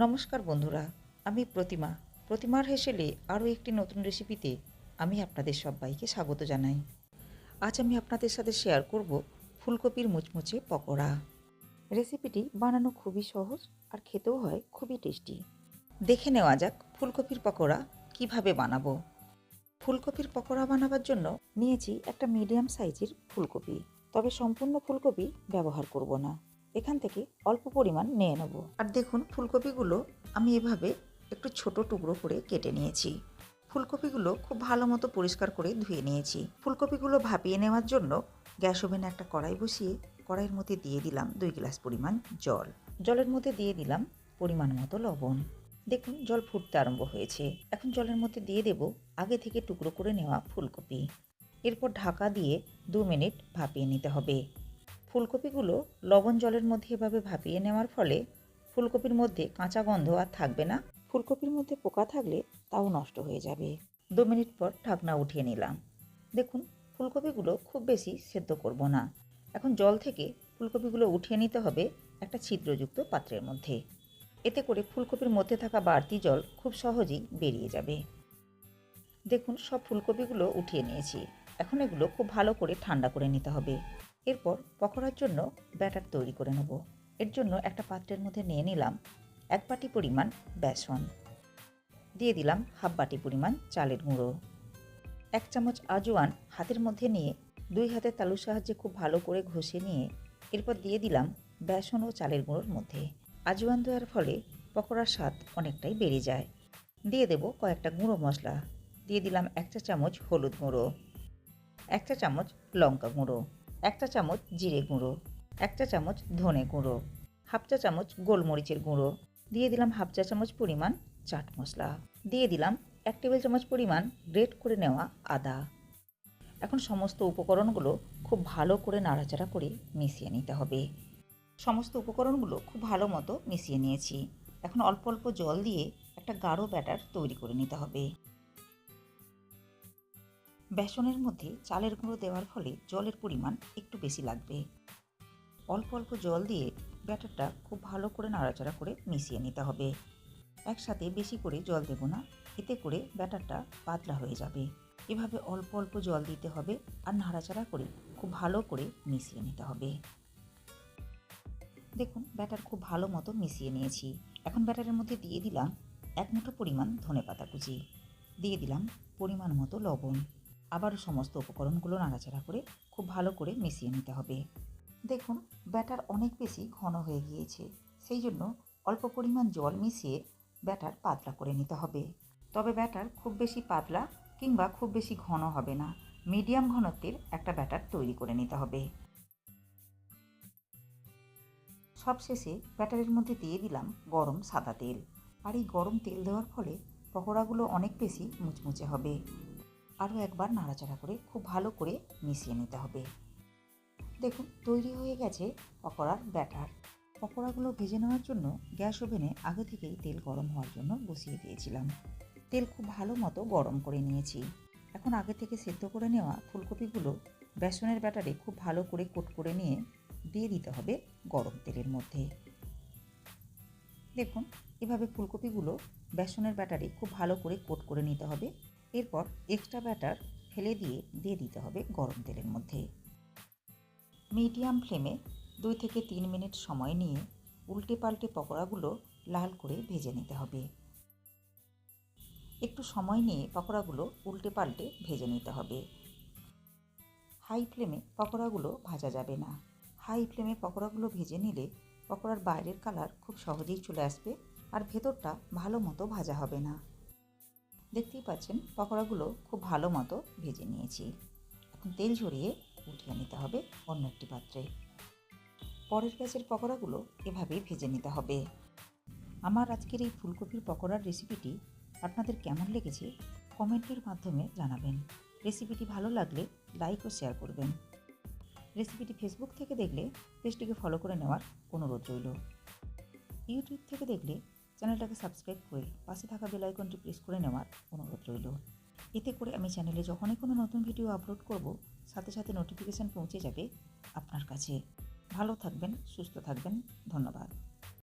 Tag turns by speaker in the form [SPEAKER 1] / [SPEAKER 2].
[SPEAKER 1] নমস্কার বন্ধুরা, আমি প্রতিমার হেসেলে আরও একটি নতুন রেসিপিতে আমি আপনাদের সবাইকে স্বাগত জানাই। আজ আমি আপনাদের সাথে শেয়ার করব ফুলকপির মুচমুচে পকোড়া। রেসিপিটি বানানো খুবই সহজ আর খেতেও হয় খুবই টেস্টি। দেখে নেওয়া যাক ফুলকপির পকোড়া কিভাবে বানাবো। ফুলকপির পকোড়া বানাবার জন্য নিয়েছি একটা মিডিয়াম সাইজের ফুলকপি, তবে সম্পূর্ণ ফুলকপি ব্যবহার করব না, এখান থেকে অল্প পরিমাণ নিয়ে নেব। আর দেখুন, ফুলকপিগুলো আমি এভাবে একটু ছোট টুকরো করে কেটে নিয়েছি। ফুলকপিগুলো খুব ভালো মতো পরিষ্কার করে ধুয়ে নিয়েছি। ফুলকপিগুলো ভাপিয়ে নেওয়ার জন্য গ্যাস ওভেনে একটা কড়াই বসিয়ে কড়াইয়ের মধ্যে দিয়ে দিলাম 2 গ্লাস পরিমাণ জল। জলের মধ্যে দিয়ে দিলাম পরিমাণ মতো লবণ। দেখুন, জল ফুটতে আরম্ভ হয়েছে। এখন জলের মধ্যে দিয়ে দেব আগে থেকে টুকরো করে নেওয়া ফুলকপি। এরপর ঢাকা দিয়ে 2 মিনিট ভাপিয়ে নিতে হবে। ফুলকপিগুলো লবণ জলের মধ্যে এভাবে ভাপিয়ে নেওয়ার ফলে ফুলকপির মধ্যে কাঁচা গন্ধ আর থাকবে না। ফুলকপির মধ্যে পোকা থাকলে তাও নষ্ট হয়ে যাবে। 2 মিনিট পর ঢাকনা উঠিয়ে নিলাম। দেখুন, ফুলকপিগুলো খুব বেশি সেদ্ধ করব না। এখন জল থেকে ফুলকপিগুলো উঠিয়ে নিতে হবে একটা ছিদ্রযুক্ত পাত্রের মধ্যে। এতে করে ফুলকপির মধ্যে থাকা বাড়তি জল খুব সহজেই বেরিয়ে যাবে। দেখুন, সব ফুলকপিগুলো উঠিয়ে নিয়েছি। এখন এগুলো খুব ভালো করে ঠান্ডা করে নিতে হবে। এরপর পকোড়ার জন্য ব্যাটার তৈরি করে নেব। এর জন্য একটা পাত্রের মধ্যে নিয়ে নিলাম 1 বাটি পরিমাণ বেসন, দিয়ে দিলাম হাফ বাটি পরিমাণ চালের গুঁড়ো, 1 চামচ আজওয়ান হাতের মধ্যে নিয়ে 2 হাতের তালুর সাহায্যে খুব ভালো করে ঘষে নিয়ে এরপর দিয়ে দিলাম বেসন ও চালের গুঁড়োর মধ্যে। আজওয়ান দেওয়ার ফলে পকোড়ার স্বাদ অনেকটাই বেড়ে যায়। দিয়ে দেব কয়েকটা গুঁড়ো মশলা। দিয়ে দিলাম 1 চা চামচ হলুদ গুঁড়ো, 1 চা চামচ লঙ্কা গুঁড়ো, 1 চা চামচ জিরে গুঁড়ো, 1 চা চামচ ধনে গুঁড়ো, হাফ চা চামচ গোলমরিচের গুঁড়ো, দিয়ে দিলাম হাফ চা চামচ পরিমাণ চাট মশলা, দিয়ে দিলাম 1 টেবিল চামচ পরিমাণ গ্রেট করে নেওয়া আদা। এখন সমস্ত উপকরণগুলো খুব ভালো করে নাড়াচাড়া করে মিশিয়ে নিতে হবে। সমস্ত উপকরণগুলো খুব ভালো মতো মিশিয়ে নিয়েছি। এখন অল্প অল্প জল দিয়ে একটা গাঢ় ব্যাটার তৈরি করে নিতে হবে। বেসনের মধ্যে চালের গুঁড়ো দেওয়ার ফলে জলের পরিমাণ একটু বেশি লাগবে। অল্প অল্প জল দিয়ে ব্যাটারটা খুব ভালো করে নাড়াচাড়া করে মিশিয়ে নিতে হবে। একসাথে বেশি করে জল দেব না, এতে করে ব্যাটারটা পাতলা হয়ে যাবে। এভাবে অল্প অল্প জল দিতে হবে আর নাড়াচাড়া করে খুব ভালো করে মিশিয়ে নিতে হবে। দেখুন, ব্যাটার খুব ভালো মতো মিশিয়ে নিয়েছি। এখন ব্যাটারের মধ্যে দিয়ে দিলাম 1 মুঠো পরিমাণ ধনেপাতা কুচি, দিয়ে দিলাম পরিমাণ মতো লবণ। আবারও সমস্ত উপকরণগুলো নাড়াচাড়া করে খুব ভালো করে মিশিয়ে নিতে হবে। দেখুন, ব্যাটার অনেক বেশি ঘন হয়ে গিয়েছে, সেই জন্য অল্প পরিমাণ জল মিশিয়ে ব্যাটার পাতলা করে নিতে হবে। তবে ব্যাটার খুব বেশি পাতলা কিংবা খুব বেশি ঘন হবে না, মিডিয়াম ঘনত্বের একটা ব্যাটার তৈরি করে নিতে হবে। সবশেষে ব্যাটারের মধ্যে দিয়ে দিলাম গরম সাদা তেল। আর এই গরম তেল দেওয়ার ফলে পকোড়াগুলো অনেক বেশি মুচমুচে হবে। আরও একবার নাড়াচাড়া করে খুব ভালো করে মিশিয়ে নিতে হবে। দেখুন, তৈরি হয়ে গেছে পকোড়ার ব্যাটার। পকোড়াগুলো ভেজে নেওয়ার জন্য গ্যাস ওভেনে আগে থেকেই তেল গরম হওয়ার জন্য বসিয়ে দিয়েছিলাম। তেল খুব ভালো মতো গরম করে নিয়েছি। এখন আগে থেকে সেদ্ধ করে নেওয়া ফুলকপিগুলো বেসনের ব্যাটারে খুব ভালো করে কোট করে নিয়ে দিয়ে দিতে হবে গরম তেলের মধ্যে। দেখুন, এভাবে ফুলকপিগুলো বেসনের ব্যাটারে খুব ভালো করে কোট করে নিতে হবে। এরপর এক্সট্রা ব্যাটার ফেলে দিয়ে দিতে হবে গরম তেলের মধ্যে। মিডিয়াম ফ্লেমে 2 থেকে 3 মিনিট সময় নিয়ে উল্টে পাল্টে পকোড়াগুলো লাল করে ভেজে নিতে হবে। একটু সময় নিয়ে পকোড়াগুলো উল্টে পাল্টে ভেজে নিতে হবে। হাই ফ্লেমে পকোড়াগুলো ভাজা যাবে না। হাই ফ্লেমে পকোড়াগুলো ভেজে নিলে পকোড়ার বাইরের কালার খুব সহজেই চলে আসবে আর ভেতরটা ভালো মতো ভাজা হবে না। দেখতেই পাচ্ছেন, পকোড়াগুলো খুব ভালো মতো ভেজে নিয়েছি। এখন তেল ঝরিয়ে উঠিয়ে নিতে হবে অন্য একটি পাত্রে। পরের ব্যাচের পকোড়াগুলো এভাবেই ভেজে নিতে হবে। আমার আজকের এই ফুলকপির পকোড়ার রেসিপিটি আপনাদের কেমন লেগেছে কমেন্টের মাধ্যমে জানাবেন। রেসিপিটি ভালো লাগলে লাইক ও শেয়ার করবেন। রেসিপিটি ফেসবুক থেকে দেখলে পেজটিকে ফলো করে নেওয়ার অনুরোধ রইল। ইউটিউব থেকে দেখলে চ্যানেলটাকে সাবস্ক্রাইব করে পাশে থাকা বেল আইকনটি প্রেস করে নেওয়ার অনুরোধ রইল। এতে করে আমি চ্যানেলে যখনই কোনো নতুন ভিডিও আপলোড করব, সাথে সাথে নোটিফিকেশান পৌঁছে যাবে আপনার কাছে। ভালো থাকবেন, সুস্থ থাকবেন। ধন্যবাদ।